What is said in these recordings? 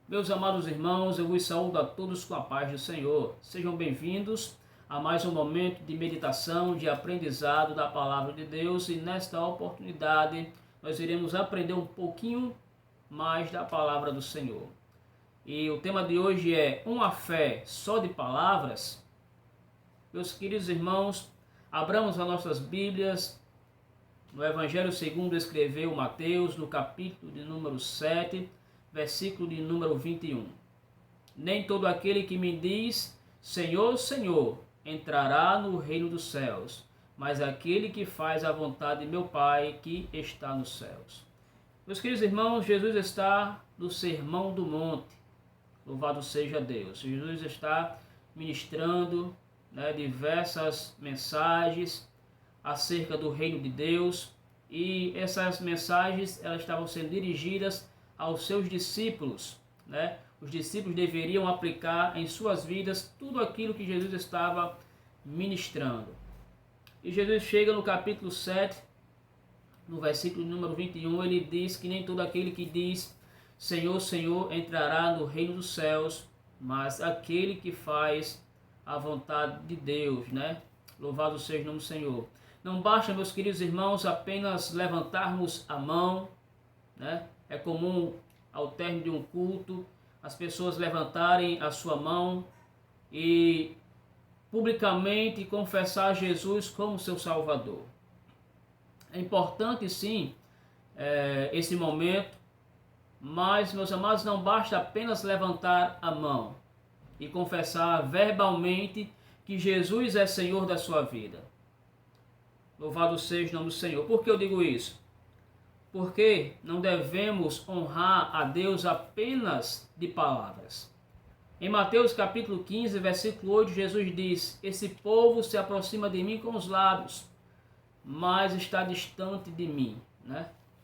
Meus amados irmãos, eu vos saúdo a todos com a paz do Senhor. Sejam bem-vindos a mais um momento de meditação, de aprendizado da Palavra de Deus, e nesta oportunidade nós iremos aprender um pouquinho mais da Palavra do Senhor. E o tema de hoje é uma fé só de palavras. Meus queridos irmãos, abramos as nossas Bíblias no Evangelho segundo escreveu Mateus, no capítulo de número 7, versículo de número 21. Nem todo aquele que me diz, Senhor, Senhor, entrará no reino dos céus, mas aquele que faz a vontade de meu Pai que está nos céus. Meus queridos irmãos, Jesus está no Sermão do Monte. Louvado seja Deus. Jesus está ministrando diversas mensagens acerca do reino de Deus, e essas mensagens elas estavam sendo dirigidas aos seus discípulos, Os discípulos deveriam aplicar em suas vidas tudo aquilo que Jesus estava ministrando. E Jesus chega no capítulo 7, no versículo número 21, ele diz que nem todo aquele que diz Senhor, Senhor, entrará no reino dos céus, mas aquele que faz a vontade de Deus, Louvado seja o nome do Senhor. Não basta, meus queridos irmãos, apenas levantarmos a mão, É comum, ao término de um culto, as pessoas levantarem a sua mão e publicamente confessar Jesus como seu Salvador. É importante, sim, esse momento, mas, meus amados, não basta apenas levantar a mão e confessar verbalmente que Jesus é Senhor da sua vida. Louvado seja o nome do Senhor. Por que eu digo isso? Porque não devemos honrar a Deus apenas de palavras. Em Mateus capítulo 15, versículo 8, Jesus diz: esse povo se aproxima de mim com os lábios, mas está distante de mim.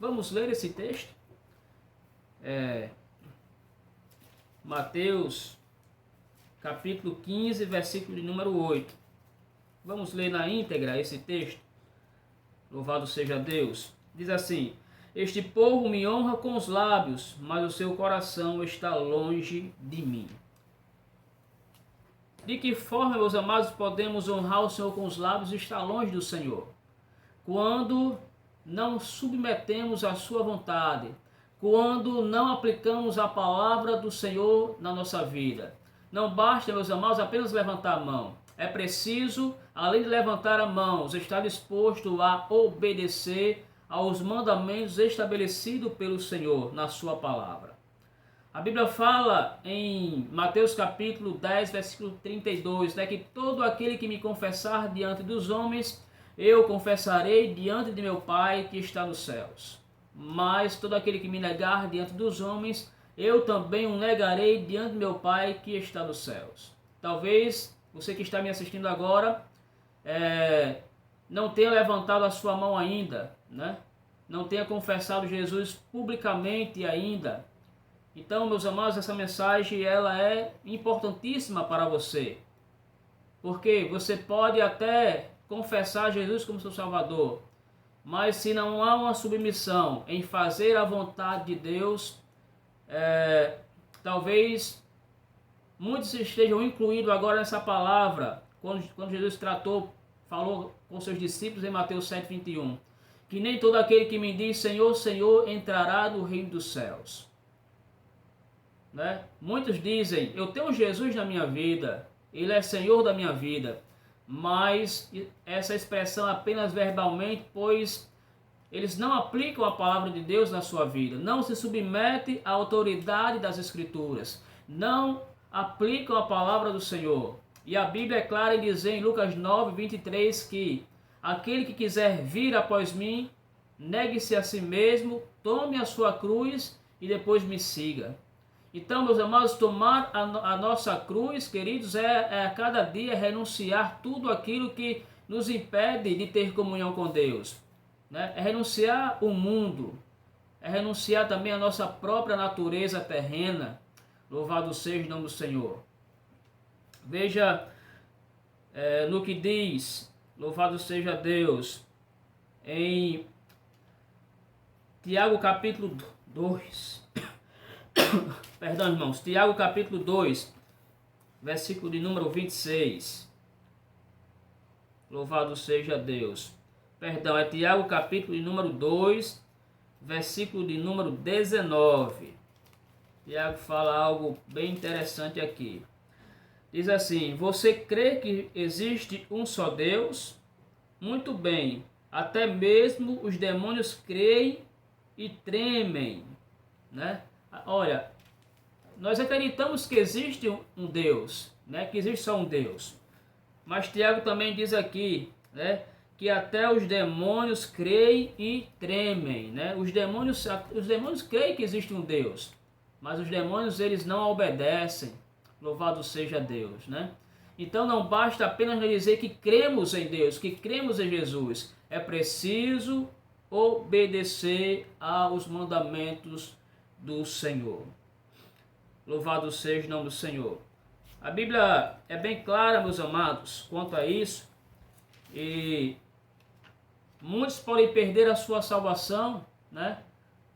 Vamos ler esse texto? Mateus capítulo 15, versículo de número 8. Vamos ler na íntegra esse texto? Louvado seja Deus. Diz assim: este povo me honra com os lábios, mas o seu coração está longe de mim. De que forma, meus amados, podemos honrar o Senhor com os lábios e estar longe do Senhor? Quando não submetemos à sua vontade, quando não aplicamos a palavra do Senhor na nossa vida. Não basta, meus amados, apenas levantar a mão. É preciso, além de levantar a mão, estar disposto a obedecer aos mandamentos estabelecidos pelo Senhor na sua palavra. A Bíblia fala em Mateus capítulo 10, versículo 32, que todo aquele que me confessar diante dos homens, eu confessarei diante de meu Pai que está nos céus. Mas todo aquele que me negar diante dos homens, eu também o negarei diante de meu Pai que está nos céus. Talvez você que está me assistindo agora não tenha levantado a sua mão ainda, Não tenha confessado Jesus publicamente ainda. Então, meus amados, essa mensagem ela é importantíssima para você. Porque você pode até confessar Jesus como seu Salvador, mas se não há uma submissão em fazer a vontade de Deus, talvez muitos estejam incluídos agora nessa palavra, quando Jesus falou com seus discípulos em Mateus 7, 21, que nem todo aquele que me diz Senhor, Senhor, entrará no reino dos céus. Muitos dizem, eu tenho Jesus na minha vida, Ele é Senhor da minha vida, mas essa expressão apenas verbalmente, pois eles não aplicam a palavra de Deus na sua vida, não se submetem à autoridade das Escrituras, não aplicam a palavra do Senhor. E a Bíblia é clara em dizer em Lucas 9, 23 que aquele que quiser vir após mim, negue-se a si mesmo, tome a sua cruz e depois me siga. Então, meus amados, tomar a nossa cruz, queridos, é a cada dia renunciar tudo aquilo que nos impede de ter comunhão com Deus. É renunciar o mundo, é renunciar também a nossa própria natureza terrena. Louvado seja o nome do Senhor. Veja no que diz, louvado seja Deus, em Tiago capítulo 2, Perdão, irmãos. Tiago capítulo 2, versículo de número 26. Louvado seja Deus. Perdão, é Tiago capítulo de número 2, versículo de número 19. Tiago fala algo bem interessante aqui. Diz assim: você crê que existe um só Deus? Muito bem, até mesmo os demônios creem e tremem, né? Olha, nós acreditamos que existe um Deus, né? Que existe só um Deus. Mas Tiago também diz aqui, né? Que até os demônios creem e tremem, né? Os demônios creem que existe um Deus, mas os demônios eles não obedecem. Louvado seja Deus, né? Então não basta apenas dizer que cremos em Deus, que cremos em Jesus. É preciso obedecer aos mandamentos do Senhor. Louvado seja o nome do Senhor. A Bíblia é bem clara, meus amados, quanto a isso. E muitos podem perder a sua salvação, né?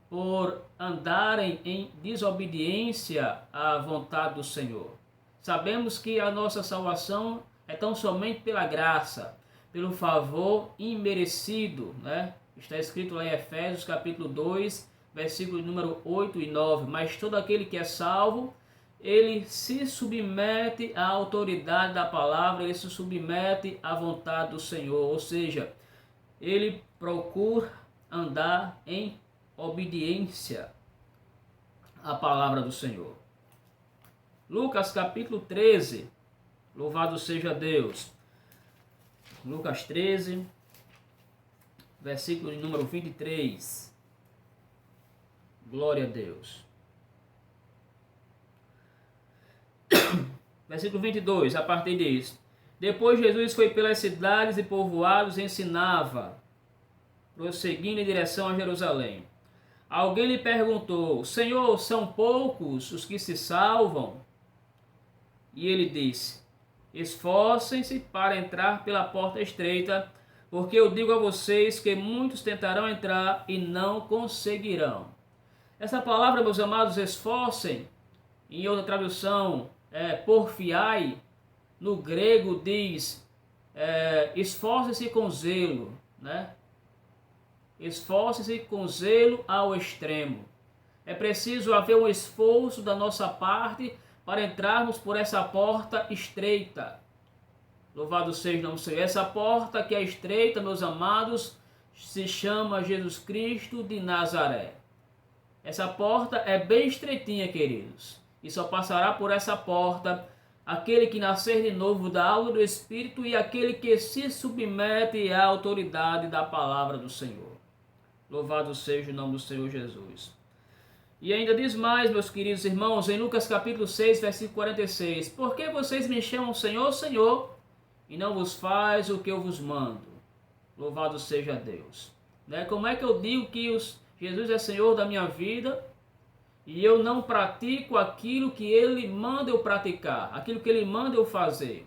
Por andarem em desobediência à vontade do Senhor. Sabemos que a nossa salvação é tão somente pela graça, pelo favor imerecido, né? Está escrito lá em Efésios capítulo 2, versículo número 8 e 9. Mas todo aquele que é salvo, ele se submete à autoridade da palavra, ele se submete à vontade do Senhor, ou seja, ele procura andar em obediência à palavra do Senhor. Lucas capítulo 13, louvado seja Deus. Lucas 13, versículo de número 23. Glória a Deus. Versículo 22, a partir disso. Depois Jesus foi pelas cidades e povoados e ensinava, prosseguindo em direção a Jerusalém. Alguém lhe perguntou: Senhor, são poucos os que se salvam? E ele disse: esforcem-se para entrar pela porta estreita, porque eu digo a vocês que muitos tentarão entrar e não conseguirão. Essa palavra, meus amados, esforcem, em outra tradução, porfiai, no grego diz, esforce-se com zelo, né? Esforce-se com zelo ao extremo. É preciso haver um esforço da nossa parte para entrarmos por essa porta estreita. Louvado seja o nome do Senhor. Essa porta que é estreita, meus amados, se chama Jesus Cristo de Nazaré. Essa porta é bem estreitinha, queridos. E só passará por essa porta aquele que nascer de novo da água do Espírito e aquele que se submete à autoridade da palavra do Senhor. Louvado seja o nome do Senhor Jesus. E ainda diz mais, meus queridos irmãos, em Lucas capítulo 6, versículo 46. Por que vocês me chamam Senhor, Senhor, e não vos faz o que eu vos mando? Louvado seja Deus. Como é que eu digo que Jesus é Senhor da minha vida e eu não pratico aquilo que Ele manda eu praticar, aquilo que Ele manda eu fazer?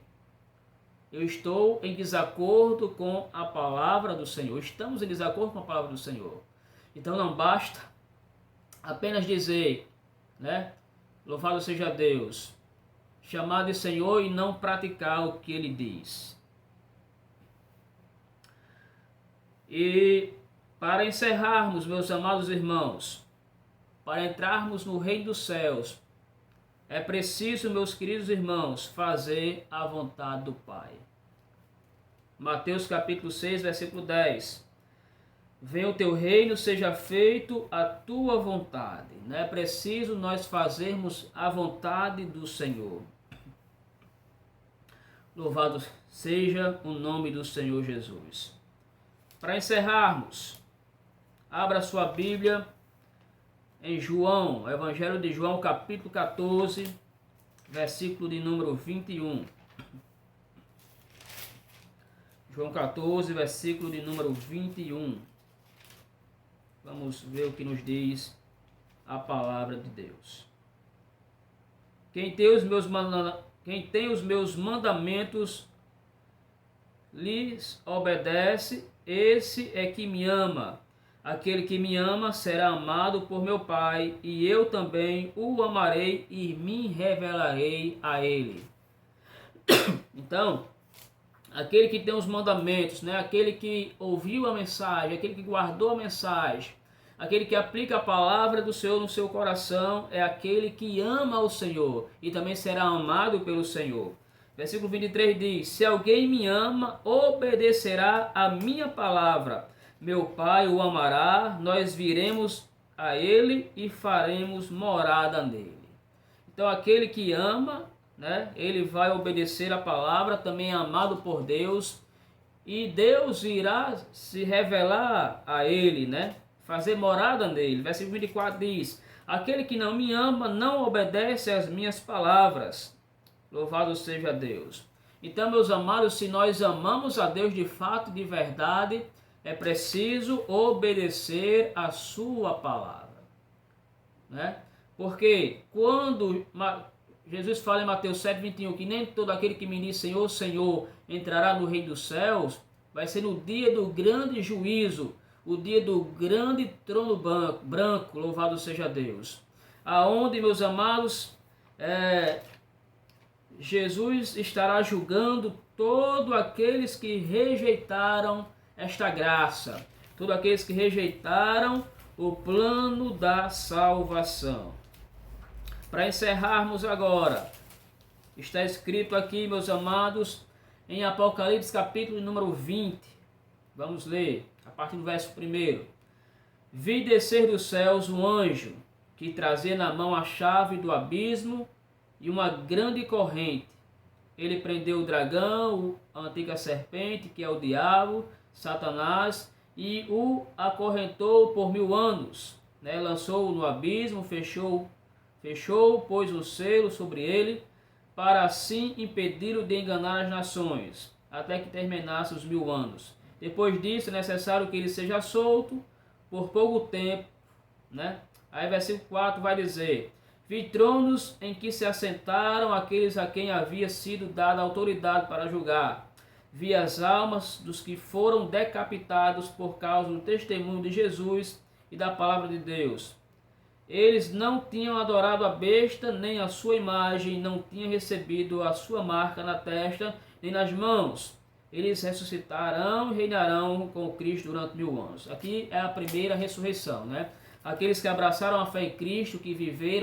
Eu estou em desacordo com a palavra do Senhor. Estamos em desacordo com a palavra do Senhor. Então não basta apenas dizer, louvado seja Deus, chamar de Senhor e não praticar o que Ele diz. E para encerrarmos, meus amados irmãos, para entrarmos no reino dos céus, é preciso, meus queridos irmãos, fazer a vontade do Pai. Mateus capítulo 6, versículo 10. Venha o teu reino, seja feito a tua vontade. É preciso nós fazermos a vontade do Senhor. Louvado seja o nome do Senhor Jesus. Para encerrarmos, abra sua Bíblia em João, Evangelho de João, capítulo 14, versículo de número 21. João 14, versículo de número 21. Vamos ver o que nos diz a palavra de Deus. Quem tem os meus mandamentos lhes obedece, esse é que me ama. Aquele que me ama será amado por meu Pai, e eu também o amarei e me revelarei a ele. Então, aquele que tem os mandamentos, né? Aquele que ouviu a mensagem, aquele que guardou a mensagem, aquele que aplica a palavra do Senhor no seu coração, é aquele que ama o Senhor e também será amado pelo Senhor. Versículo 23 diz: se alguém me ama, obedecerá a minha palavra. Meu Pai o amará, nós viremos a ele e faremos morada nele. Então aquele que ama, né, ele vai obedecer a palavra, também é amado por Deus, e Deus irá se revelar a ele, né, fazer morada nele. Versículo 24 diz: aquele que não me ama não obedece às minhas palavras. Louvado seja Deus. Então, meus amados, se nós amamos a Deus de fato e de verdade, é preciso obedecer a sua palavra, né? Porque quando Jesus fala em Mateus 7,21 que nem todo aquele que me diz Senhor, Senhor entrará no reino dos céus, vai ser no dia do grande juízo, o dia do grande trono branco, louvado seja Deus. Aonde, meus amados, Jesus estará julgando todos aqueles que rejeitaram esta graça, todos aqueles que rejeitaram o plano da salvação. Para encerrarmos agora, está escrito aqui, meus amados, em Apocalipse capítulo número 20. Vamos ler, a partir do verso 1. Vi descer dos céus um anjo, que trazia na mão a chave do abismo e uma grande corrente. Ele prendeu o dragão, a antiga serpente, que é o diabo, Satanás, e o acorrentou por 1000 anos. Né? Lançou-o no abismo, fechou, pôs o selo sobre ele, para assim impedi-lo de enganar as nações, até que terminasse os 1000 anos. Depois disso, é necessário que ele seja solto por pouco tempo. Né? Aí versículo 4 vai dizer: vi tronos em que se assentaram aqueles a quem havia sido dada autoridade para julgar. Vi as almas dos que foram decapitados por causa do testemunho de Jesus e da palavra de Deus. Eles não tinham adorado a besta, nem a sua imagem, não tinham recebido a sua marca na testa, nem nas mãos. Eles ressuscitarão e reinarão com Cristo durante 1000 anos. Aqui é a primeira ressurreição, né? Aqueles que abraçaram a fé em Cristo, que viveram